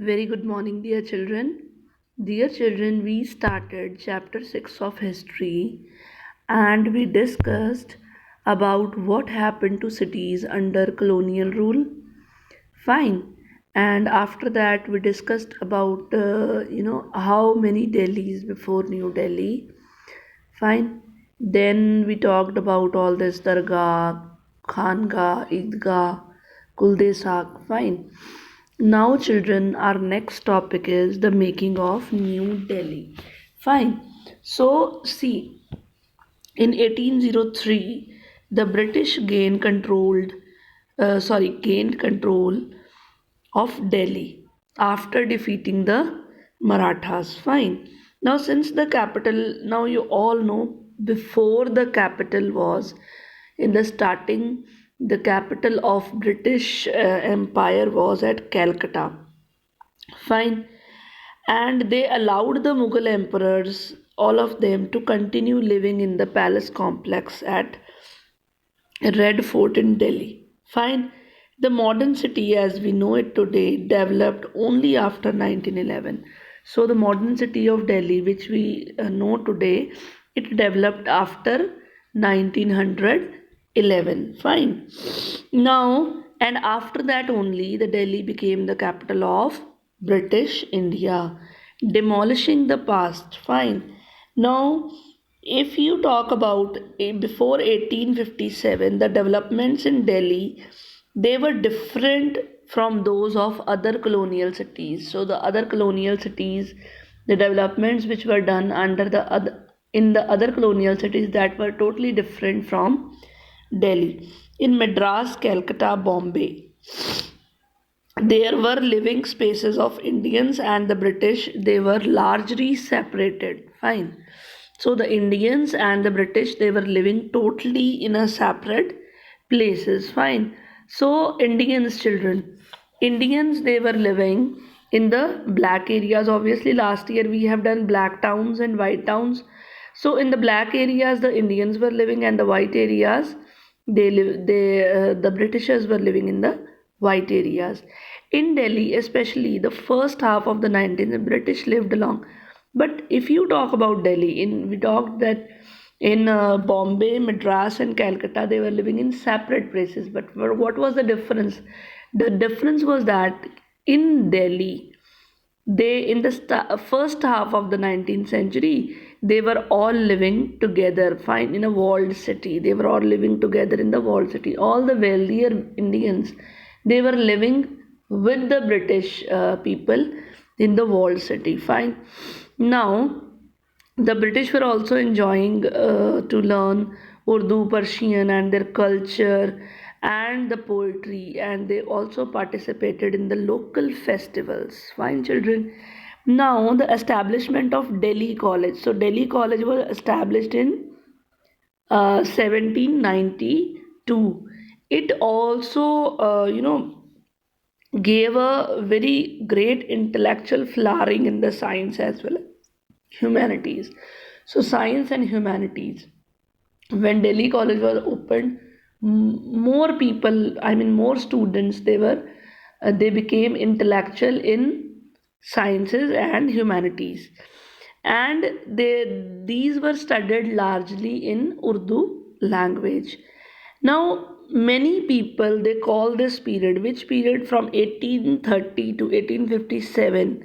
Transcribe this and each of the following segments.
Very good morning, dear children. Dear children, we started chapter 6 of history and we discussed about what happened to cities under colonial rule. Fine. And after that, we discussed about, how many Delhis before New Delhi. Fine. Then we talked about all this Dargah, Khangah, Idgah, Kuldesakh. Fine. Now, children, our next topic is the making of New Delhi. Fine. So, see, in 1803, the British gained control of Delhi after defeating the Marathas. Fine. Now, since the capital, now you all know before the capital was in the starting, the capital of British Empire was at Calcutta. Fine. And they allowed the Mughal emperors, all of them, to continue living in the palace complex at Red Fort in Delhi. Fine. The modern city as we know it today developed only after 1911. So the modern city of Delhi, which we know today, it developed after 1911. Fine. Now, and after that only, the Delhi became the capital of British India, demolishing the past. Fine. Now, if you talk about before 1857, the developments in Delhi, they were different from those of other colonial cities. So the other colonial cities, the developments which were done under the other in the other colonial cities that were totally different from Delhi. In Madras, Calcutta, Bombay, there were living spaces of Indians and the British. They were largely separated. Fine. So the Indians and the British, they were living totally in a separate places. Fine. So Indians, children, Indians, they were living in the black areas. Obviously, last year we have done black towns and white towns. So in the black areas, the Indians were living, and the white areas, the Britishers were living in the white areas. In Delhi, especially the first half of the 19th, the British lived along. But if you talk about Delhi, we talked that in Bombay, Madras, and Calcutta, they were living in separate places. But what was the difference? The difference was that in Delhi, they in the first half of the 19th century, they were all living together, fine, in a walled city. They were all living together in the walled city. All the wealthier Indians, they were living with the British people in the walled city. Fine. Now the British were also enjoying to learn Urdu, Persian, and their culture and the poetry, and they also participated in the local festivals. Fine, children. Now, the establishment of Delhi College. So, Delhi College was established in 1792. It also, gave a very great intellectual flowering in the science as well humanities. So science and humanities. When Delhi College was opened, more people, I mean more students, they became intellectual in sciences and humanities, and these were studied largely in Urdu language. Now, many people they call this period, which period from 1830 to 1857,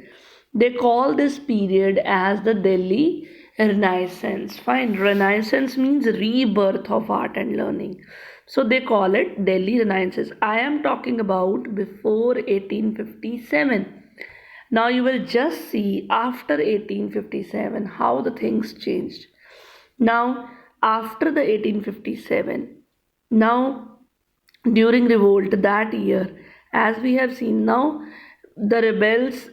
they call this period as the Delhi Renaissance. Fine, Renaissance means rebirth of art and learning. So they call it Delhi Renaissance. I am talking about before 1857. Now you will just see after 1857 how the things changed. Now, after the 1857, now during revolt that year, as we have seen now, the rebels,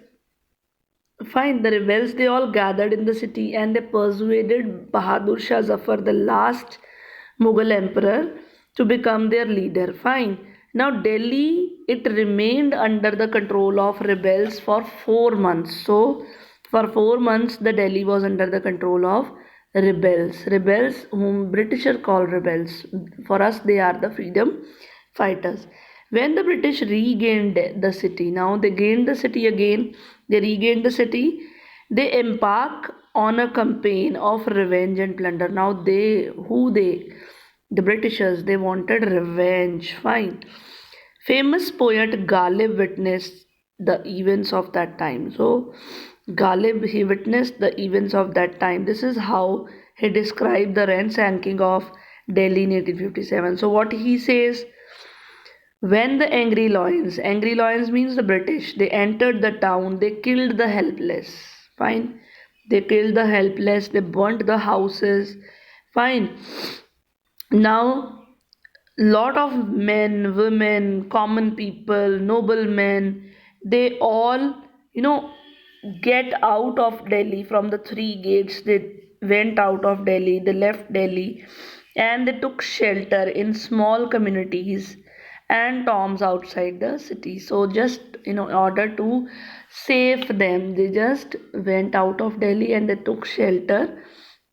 fine, the rebels, they all gathered in the city and they persuaded Bahadur Shah Zafar, the last Mughal emperor, to become their leader. Fine. Now Delhi, it remained under the control of rebels for 4 months. So for 4 months, the Delhi was under the control of rebels. Rebels whom Britishers call rebels. For us, they are the freedom fighters. When the British regained the city, now they gained the city again, they regained the city, they embark on a campaign of revenge and plunder. Now the Britishers, they wanted revenge. Fine. Famous poet Ghalib witnessed the events of that time. So, Ghalib, he witnessed the events of that time. This is how he described the ransacking of Delhi in 1857. So, what he says, when the angry lions means the British, they entered the town, they killed the helpless. Fine. They killed the helpless, they burnt the houses. Fine. Now, lot of men, women, common people, noblemen, they all, you know, get out of Delhi from the three gates. They went out of Delhi, they left Delhi, and they took shelter in small communities and tombs outside the city. So, just in order to save them, they just went out of Delhi and they took shelter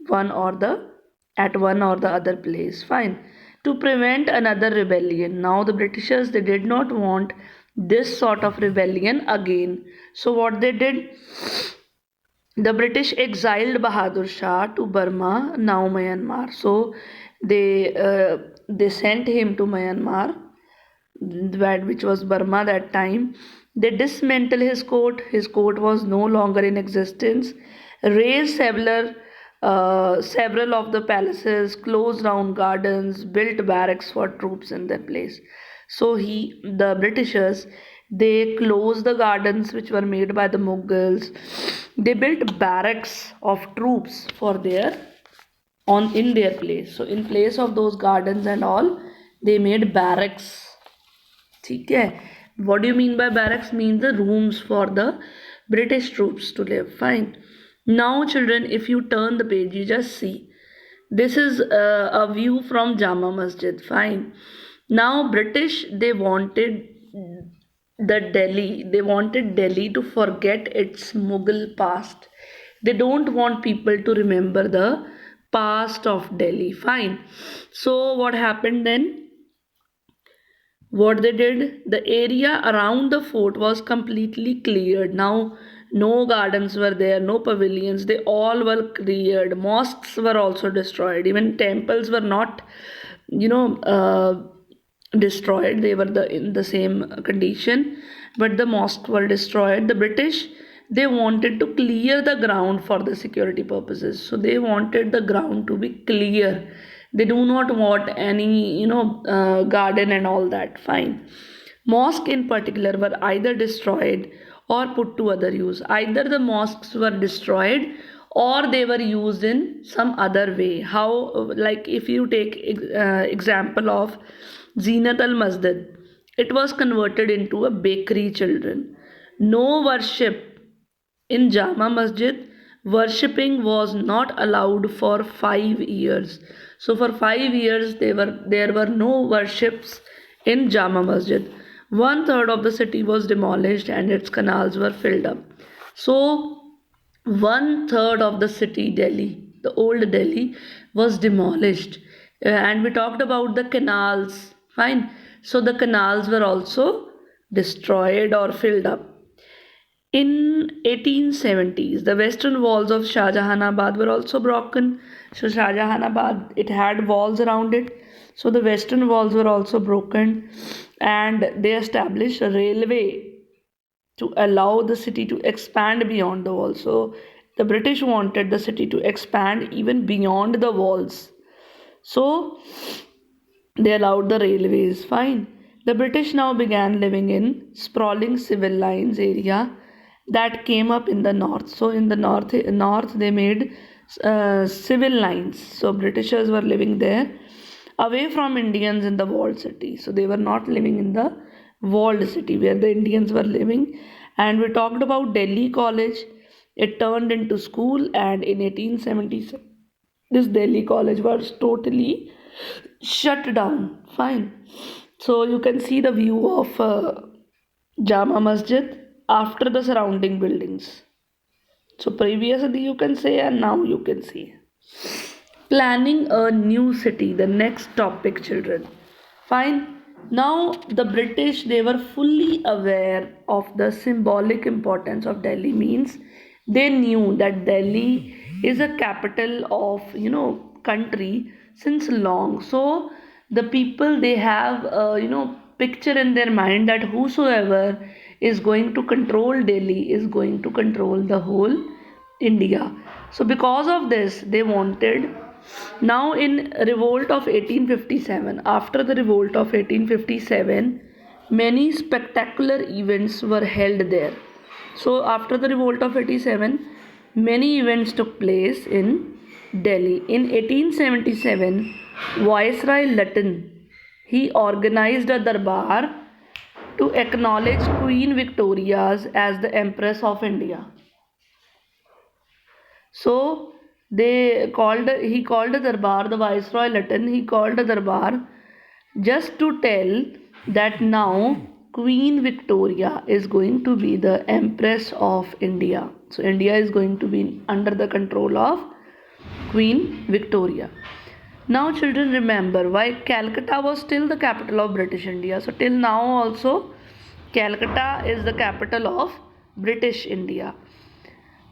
one or the at one or the other place. Fine. To prevent another rebellion. Now the Britishers, they did not want this sort of rebellion again. So what they did, the British exiled Bahadur Shah to Burma, now Myanmar. So they sent him to Myanmar, that which was Burma that time. They dismantled his court. His court was no longer in existence. Razed several of the palaces, closed down gardens, built barracks for troops in their place. So the Britishers, they closed the gardens which were made by the Mughals. They built barracks of troops for their on in their place. So in place of those gardens and all, they made barracks. ठीक है. What do you mean by barracks? Means the rooms for the British troops to live. Fine. Now, children, if you turn the page, you just see. This is a view from Jama Masjid. Fine. Now, British, they wanted Delhi to forget its Mughal past. They don't want people to remember the past of Delhi. Fine. So, what happened then? What they did, the area around the fort was completely cleared. Now, no gardens were there, no pavilions, they all were cleared. Mosques were also destroyed. Even temples were not, you know, destroyed. They were in the same condition, but the mosques were destroyed. The British, they wanted to clear the ground for the security purposes. So they wanted the ground to be clear. They do not want any, garden and all that. Fine. Mosque in particular were either destroyed or put to other use. Either the mosques were destroyed or they were used in some other way. How, like if you take example of Zinat al Masjid, it was converted into a bakery, children. No worship in Jama Masjid, worshipping was not allowed for 5 years. So for 5 years there were no worships in Jama Masjid. One third of the city was demolished and its canals were filled up. So one third of the city Delhi, the old Delhi, was demolished. And we talked about the canals. Fine. So the canals were also destroyed or filled up. In 1870s, the western walls of Shah Jahanabad were also broken. So Shah Jahanabad, it had walls around it. So the western walls were also broken, and they established a railway to allow the city to expand beyond the walls. So the British wanted the city to expand even beyond the walls. So they allowed the railways. Fine. The British now began living in sprawling civil lines area that came up in the north. So in the north they made civil lines. So Britishers were living there away from Indians in the walled city. So they were not living in the walled city where the Indians were living. And we talked about Delhi College. It turned into school, and in 1877 this Delhi College was totally shut down. Fine. So you can see the view of Jama Masjid after the surrounding buildings. So previously you can say, and now you can see. Planning a new city, the next topic, children. Fine. Now, the British, they were fully aware of the symbolic importance of Delhi. Means they knew that Delhi is a capital of, country since long. So the people, they have, picture in their mind that whosoever is going to control Delhi is going to control the whole India. So because of this, they wanted. Now, in revolt of 1857, after the revolt of 1857, many spectacular events were held there. So, after the revolt of 87, many events took place in Delhi. In 1877, Viceroy Lytton, he organized a darbar to acknowledge Queen Victoria as the Empress of India. So he called the Darbar, the Viceroy Lytton, he called the Darbar just to tell that now Queen Victoria is going to be the Empress of India. So India is going to be under the control of Queen Victoria. Now children, remember why Calcutta was still the capital of British India. So till now also Calcutta is the capital of British India.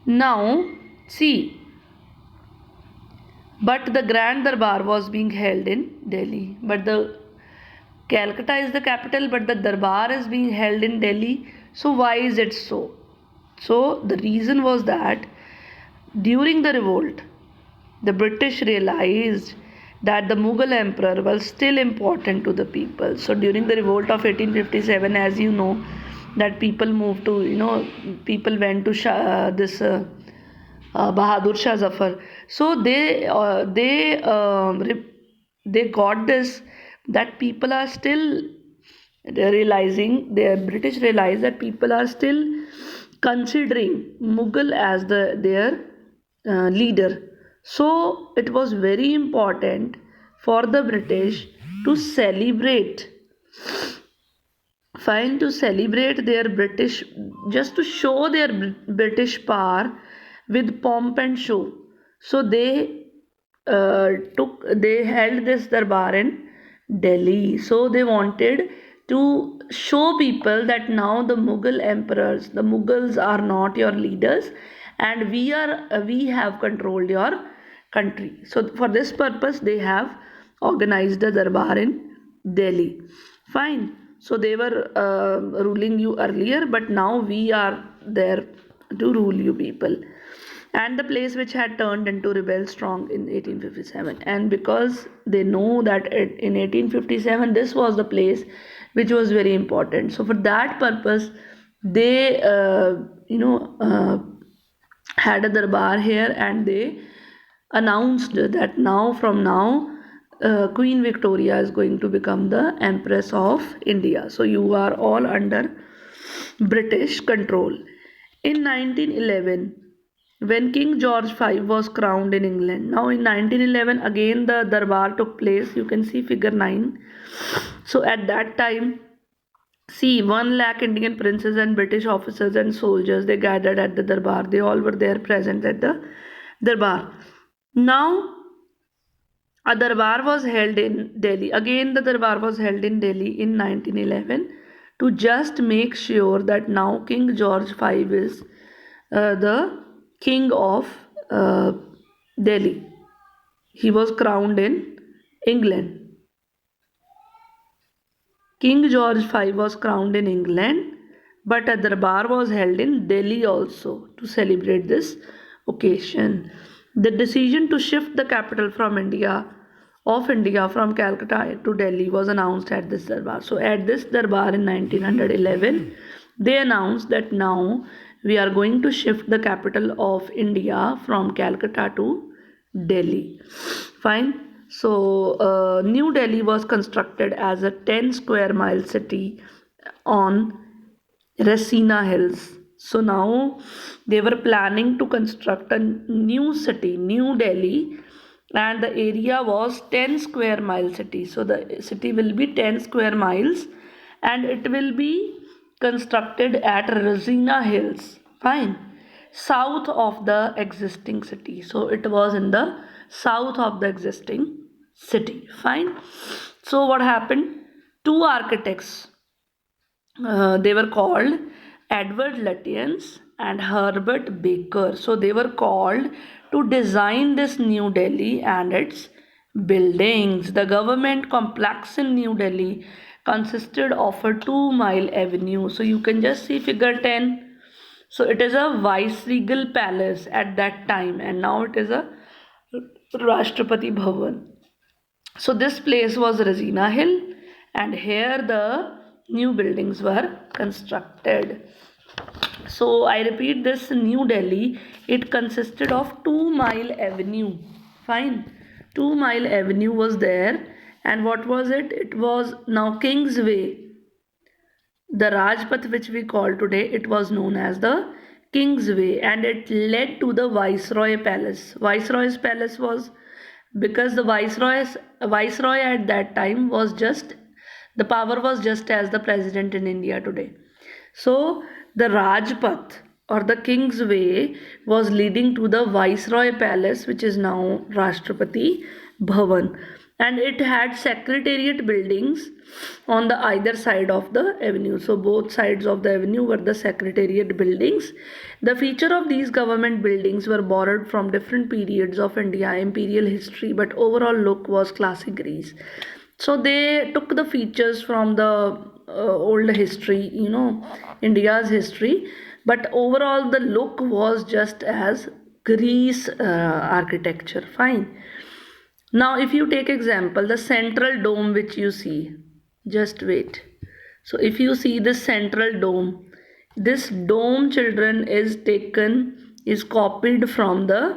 Now see, but the Grand Darbar was being held in Delhi. But the Calcutta is the capital, but the Darbar is being held in Delhi. So why is it so? So the reason was that during the revolt, the British realized that the Mughal emperor was still important to the people. So during the revolt of 1857, as you know, that people moved to, people went to this Bahadur Shah Zafar. So they got this, that people are still realizing, the British realize that people are still considering Mughal as their leader. So it was very important for the British to celebrate, to celebrate their British, just to show their British power with pomp and show. So they held this darbar in Delhi. So they wanted to show people that now the Mughal emperors, the Mughals are not your leaders, and we have controlled your country. So for this purpose, they have organized a darbar in Delhi. Fine. So they were ruling you earlier, but now we are there to rule you people. And the place which had turned into rebel strong in 1857. And because they know that in 1857 this was the place which was very important. So for that purpose, they had a darbar here, and they announced that now from now Queen Victoria is going to become the Empress of India. So you are all under British control. In 1911, when King George V was crowned in England. Now in 1911 again the darbar took place. You can see figure 9. So at that time, see, 1 lakh Indian princes and British officers and soldiers, they gathered at the darbar. They all were there present at the darbar. Now a darbar was held in Delhi. Again, the darbar was held in Delhi in 1911 to just make sure that now King George V is the king of uh, Delhi. He was crowned in England. King George V was crowned in England, but a darbar was held in Delhi also to celebrate this occasion. The decision to shift the capital of India from Calcutta to Delhi was announced at this darbar. So at this darbar in 1911, they announced that now we are going to shift the capital of India from Calcutta to Delhi. Fine. So, New Delhi was constructed as a 10 square mile city on Rasina Hills. So, now they were planning to construct a new city, New Delhi, and the area was 10 square mile city. So, the city will be 10 square miles, and it will be constructed at Rasina Hills. Fine, south of the existing city. So it was in the south of the existing city. Fine. So what happened? two architects. They were called Edward Lutyens and Herbert Baker. So they were called to design this New Delhi and its buildings. The government complex in New Delhi consisted of a 2 mile avenue. So you can just see figure 10. So it is a viceregal palace at that time, and now it is a Rashtrapati Bhavan. So this place was Rasina Hill, and here the new buildings were constructed. So I repeat this New Delhi, it consisted of 2 mile avenue. Fine. 2 mile avenue was there, and what was it? It was now Kingsway. The Rajpath, which we call today, it was known as the Kingsway, and it led to the Viceroy Palace. Viceroy's Palace was because the Viceroy at that time was just, the power was just as the president in India today. So the Rajpath or the Kingsway was leading to the Viceroy Palace, which is now Rashtrapati Bhavan, and it had secretariat buildings on the either side of the avenue. So both sides of the avenue were the secretariat buildings. The feature of these government buildings were borrowed from different periods of India imperial history, but overall look was classic Greece. So they took the features from the old history, India's history, but overall the look was just as Greece architecture. Fine. Now, if you take example, the central dome which you see, just wait. So, if you see this central dome, this dome, children, is copied from the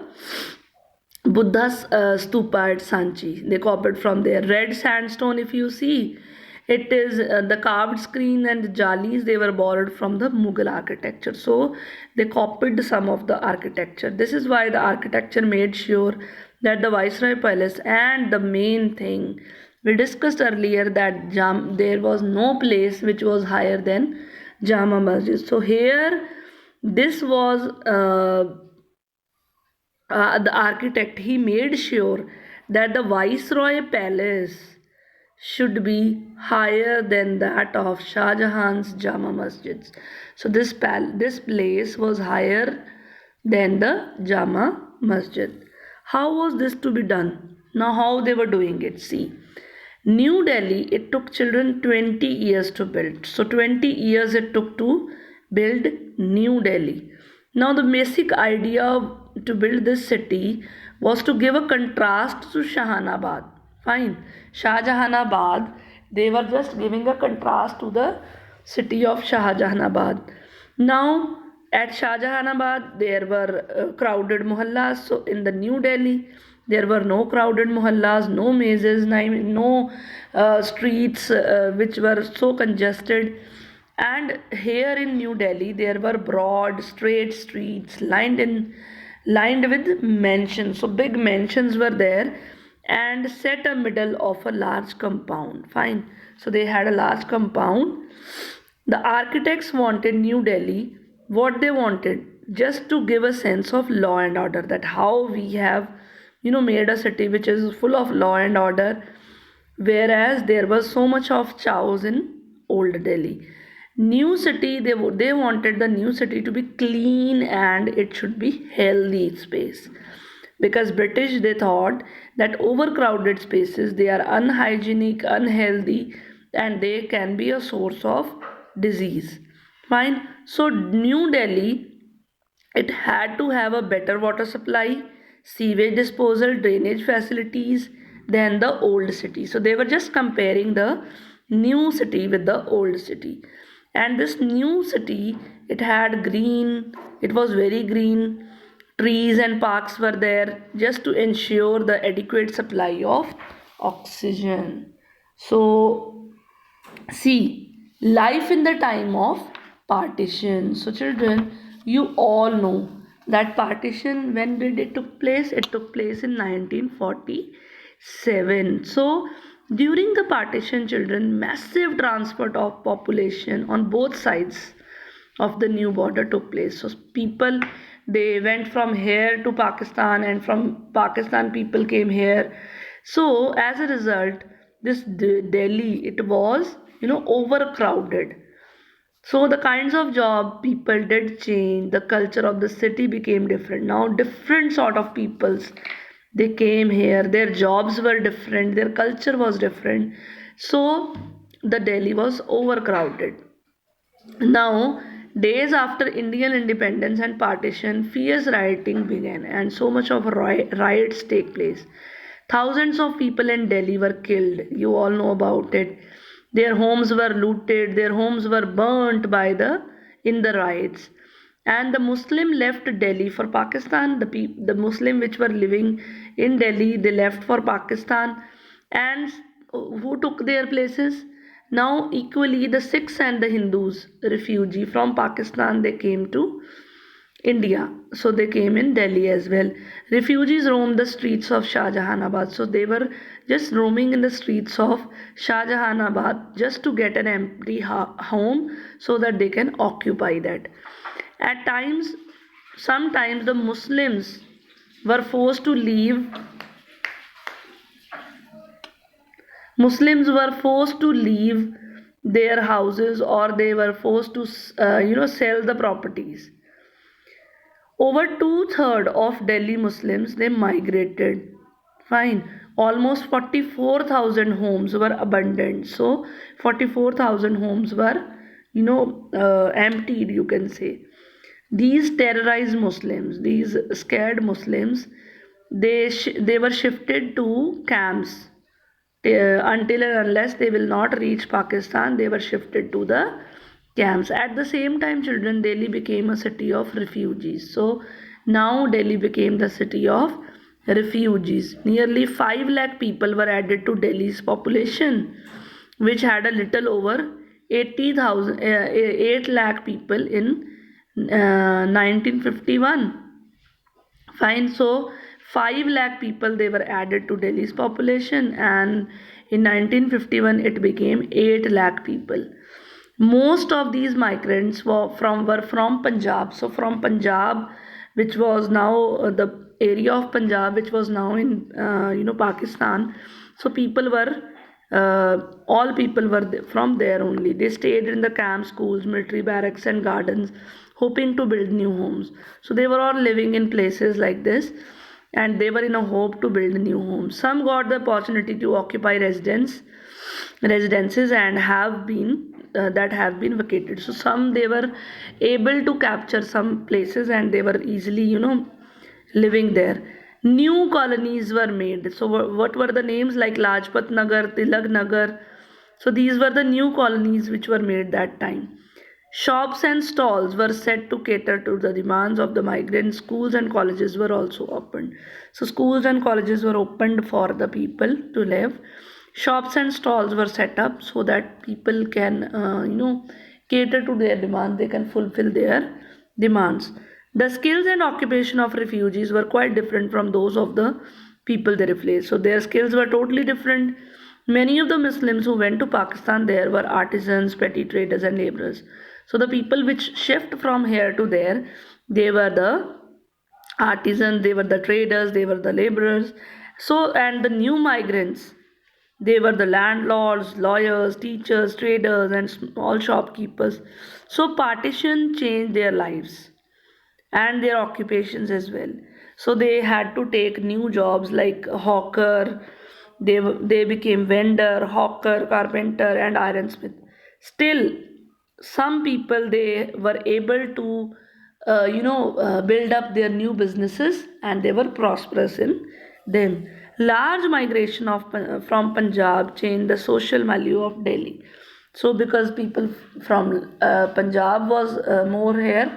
Buddha's stupa at Sanchi. They copied from there. Red sandstone, if you see, it is the carved screen and the jalis, they were borrowed from the Mughal architecture. So they copied some of the architecture. This is why the architecture made sure that the Viceroy Palace, and the main thing we discussed earlier, that there was no place which was higher than Jama Masjid. So here this was the architect, he made sure that the Viceroy Palace should be higher than that of Shah Jahan's Jama Masjids. So this place was higher than the Jama Masjid. How was this to be done? Now how they were doing it? See, New Delhi, it took children 20 years to build. So 20 years it took to build New Delhi. Now the basic idea to build this city was to give a contrast to Shahanabad. Fine. Shah Jahanabad, they were just giving a contrast to the city of Shah Jahanabad. Now at Shah Jahanabad there were crowded muhallas. So in the New Delhi there were no crowded muhallas, no mazes, no streets which were so congested. And here in New Delhi there were broad straight streets lined with mansions. So big mansions were there and set a middle of a large compound. Fine. So they had a large compound. The architects wanted New Delhi, what they wanted, just to give a sense of law and order, that how we have made a city which is full of law and order, whereas there was so much of chaos in old Delhi. New city, they wanted the new city to be clean and it should be healthy space, because British, they thought that overcrowded spaces, they are unhygienic, unhealthy, and they can be a source of disease. Fine. So New Delhi, it had to have a better water supply, sewage disposal, drainage facilities than the old city. So they were just comparing the new city with the old city. And this new city, it had green, it was very green, trees and parks were there just to ensure the adequate supply of oxygen. So see, life in the time of partition. So children, you all know that partition, when did it took place? It took place in 1947. So during the partition, children, massive transfer of population on both sides of the new border took place. So people, they went from here to Pakistan, and from Pakistan people came here. So as a result, this Delhi, it was, overcrowded. So the kinds of job people did change, the culture of the city became different. Now different sort of peoples, they came here, their jobs were different, their culture was different. So the Delhi was overcrowded. Now, days after Indian independence and partition, fierce rioting began, and so much of riots take place. Thousands of people in Delhi were killed. You all know about it. Their homes were looted. Their homes were burnt by the in the riots. And the Muslim left Delhi for Pakistan. The Muslim which were living in Delhi, they left for Pakistan. And who took their places? Now, equally, the Sikhs and the Hindus, refugee from Pakistan, they came to India. So they came in Delhi as well. Refugees roamed the streets of Shah Jahanabad. So they were just roaming in the streets of Shah Jahanabad just to get an empty home so that they can occupy that. At times, sometimes the Muslims were forced to leave. Muslims were forced to leave their houses, or they were forced to sell the properties. Over two-thirds of Delhi Muslims, they migrated. Fine. Almost 44,000 homes were abandoned. So 44,000 homes were, emptied, you can say. These terrorized Muslims, these scared Muslims, they were shifted to camps. Until and unless they will not reach Pakistan, they were shifted to the camps. At the same time, children, Delhi became a city of refugees. So now Delhi became the city of refugees. Nearly 5 lakh people were added to Delhi's population, which had a little over 8 lakh people in 1951. Fine. So 5 lakh people, they were added to Delhi's population, and in 1951 it became 8 lakh people. Most of these migrants were from Punjab. So from Punjab, which was now the area of Punjab, which was now in Pakistan. So all people were from there only. They stayed in the camp, schools, military barracks, and gardens, hoping to build new homes. So they were all living in places like this, and they were in a hope to build new homes. Some got the opportunity to occupy residences and have been vacated. So some, they were able to capture some places, and they were easily living there. New colonies were made. So what were the names? Like Lajpat Nagar, Tilak Nagar. So these were the new colonies which were made that time. Shops and stalls were set to cater to the demands of the migrants. Schools and colleges were also opened. So schools and colleges were opened for the people to live. Shops and stalls were set up so that people can, cater to their demand. They can fulfill their demands. The skills and occupation of refugees were quite different from those of the people they replaced. So their skills were totally different. Many of the Muslims who went to Pakistan there were artisans, petty traders, and laborers. So the people which shift from here to there, they were the artisans, they were the traders, they were the laborers. So, and the new migrants, they were the landlords, lawyers, teachers, traders, and small shopkeepers. So partition changed their lives and their occupations as well. So they had to take new jobs like hawker. They became vendor, hawker, carpenter, and ironsmith. Still, some people, they were able to build up their new businesses, and they were prosperous in them. Large migration from Punjab changed the social milieu of Delhi. So because people from Punjab was more here,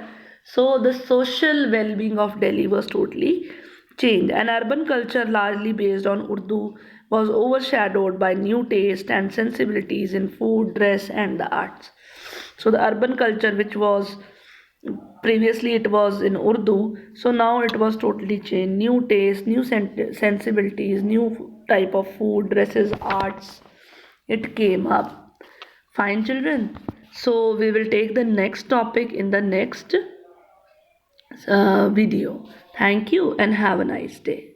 so the social well-being of Delhi was totally changed. An urban culture largely based on Urdu was overshadowed by new taste and sensibilities in food, dress, and the arts. So the urban culture, which was previously it was in Urdu, so now it was totally changed. New taste, new sensibilities, new type of food, dresses, arts. It came up. Fine, children. So we will take the next topic in the next video. Thank you and have a nice day.